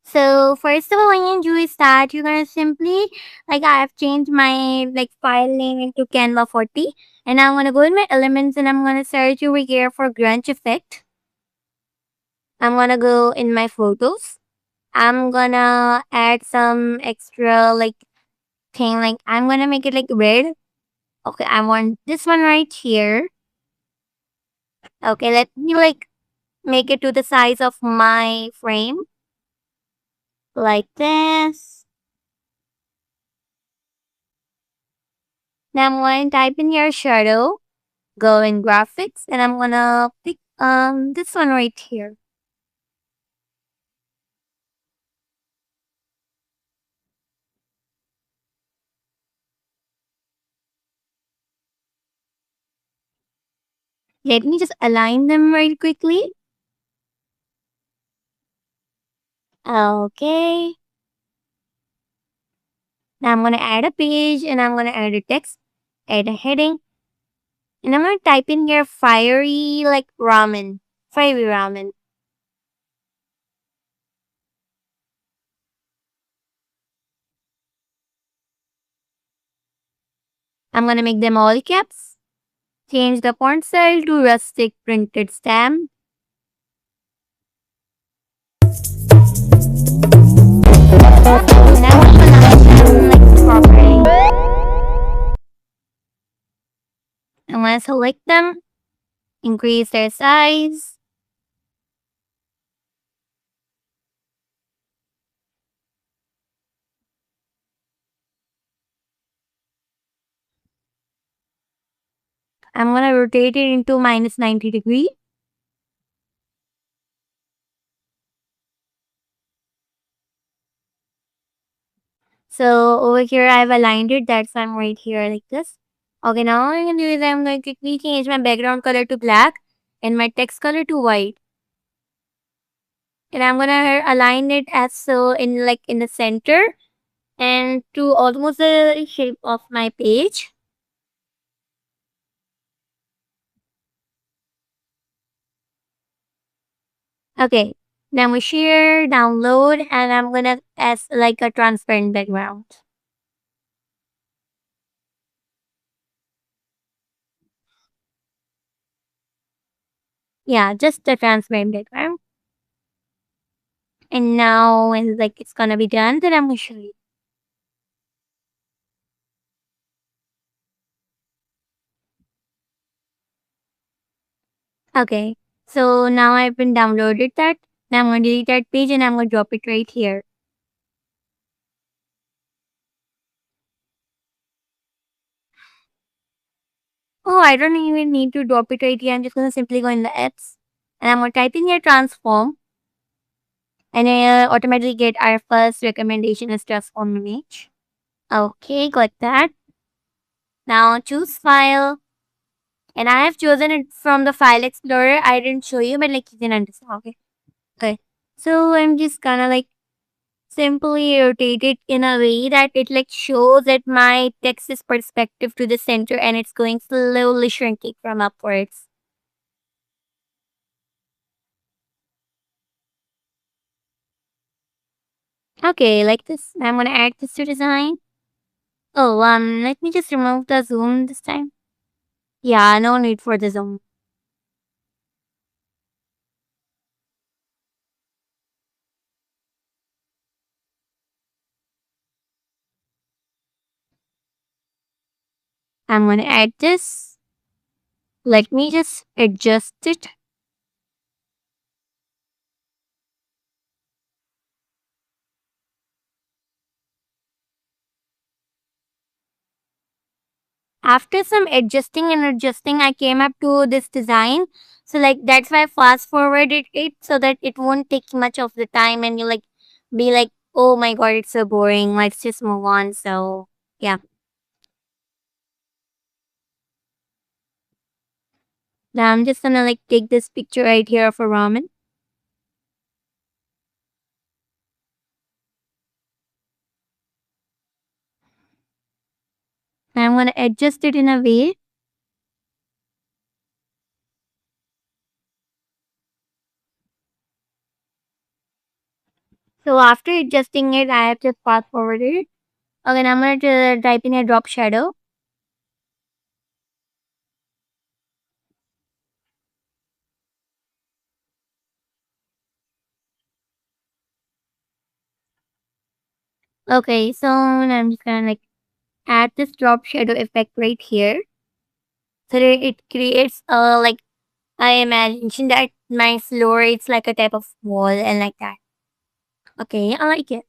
So first of all, what you do is that you're gonna simply I have changed my file name into Canva 40, and I'm gonna go in my elements and I'm gonna search over here for grunge effect. I'm gonna go in my photos. I'm gonna add some extra thing I'm gonna make it red. Okay, I want this one right here. Okay, let me make it to the size of my frame like this. Now I'm going to type in your shadow, go in graphics, and I'm gonna pick this one right here. Let me just align them very quickly. Okay. Now I'm gonna add a page and I'm gonna add a text, add a heading, and I'm gonna type in here fiery ramen. Fiery ramen. I'm gonna make them all caps. Change the font style to rustic printed stamp. And I'm gonna align them properly. I'm gonna select them, increase their size. I'm gonna rotate it into minus 90 degree. So over here I've aligned it. That's why I'm right here like this. Okay, now what I'm gonna do is I'm going to quickly change my background color to black and my text color to white. And I'm gonna align it as so in the center and to almost the shape of my page. Okay. Now we share, download, and I'm gonna as a transparent background. Yeah, just the transparent background. And now when it's gonna be done, then I'm gonna show you. Okay. So now I've been downloaded that. Now I'm gonna delete that page and I'm gonna drop it right here. Oh, I don't even need to drop it right here. I'm just gonna simply go in the apps and I'm gonna type in your transform and automatically get our first recommendation as transform image. Okay, got that. Now choose file. And I have chosen it from the file explorer. I didn't show you, but you can understand. Okay. Okay. So I'm just gonna simply rotate it in a way that it shows that my text is perspective to the center and it's going slowly shrinking from upwards. Okay, like this. I'm gonna add this to design. Oh, let me just remove the zoom this time. Yeah, no need for the zoom. I'm gonna add this. Let me just adjust it. After some adjusting and adjusting, I came up to this design. So that's why I fast forwarded it so that it won't take much of the time and you be like, oh my god, it's so boring. Let's just move on. So yeah. Now I'm just gonna take this picture right here of a ramen. And I'm gonna adjust it in a way. So after adjusting it, I have just fast forwarded it. Okay, I'm going to type in a drop shadow. Okay, so I'm just gonna like add this drop shadow effect right here. So that it creates like I imagine that my floor it's like a type of wall and like that. Okay, I like it.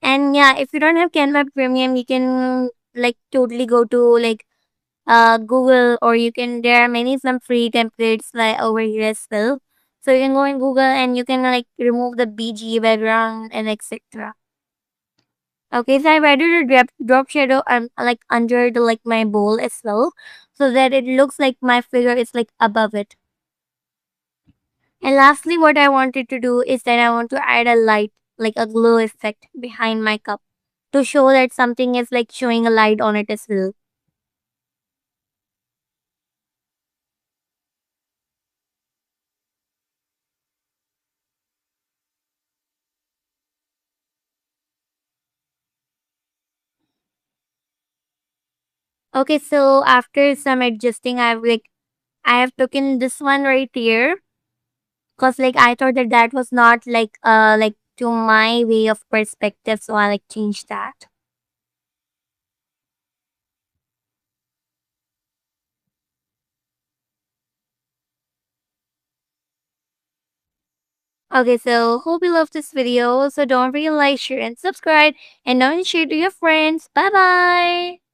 And yeah, if you don't have Canva Premium, you can like totally go to like Google, or you can there are many some free templates like over here as well. So you can go in Google and you can like remove the BG background and etc. Okay, so I've added a drop shadow like under the like my bowl as well, so that it looks like my figure is like above it. And lastly, what I wanted to do is that I want to add a light, like a glow effect behind my cup to show that something is like showing a light on it as well. Okay, so after some adjusting, I have taken this one right here, cause like I thought that that was not like to my way of perspective, so I like changed that. Okay, so hope you love this video. So don't forget to like, share, and subscribe, and don't share to your friends. Bye bye.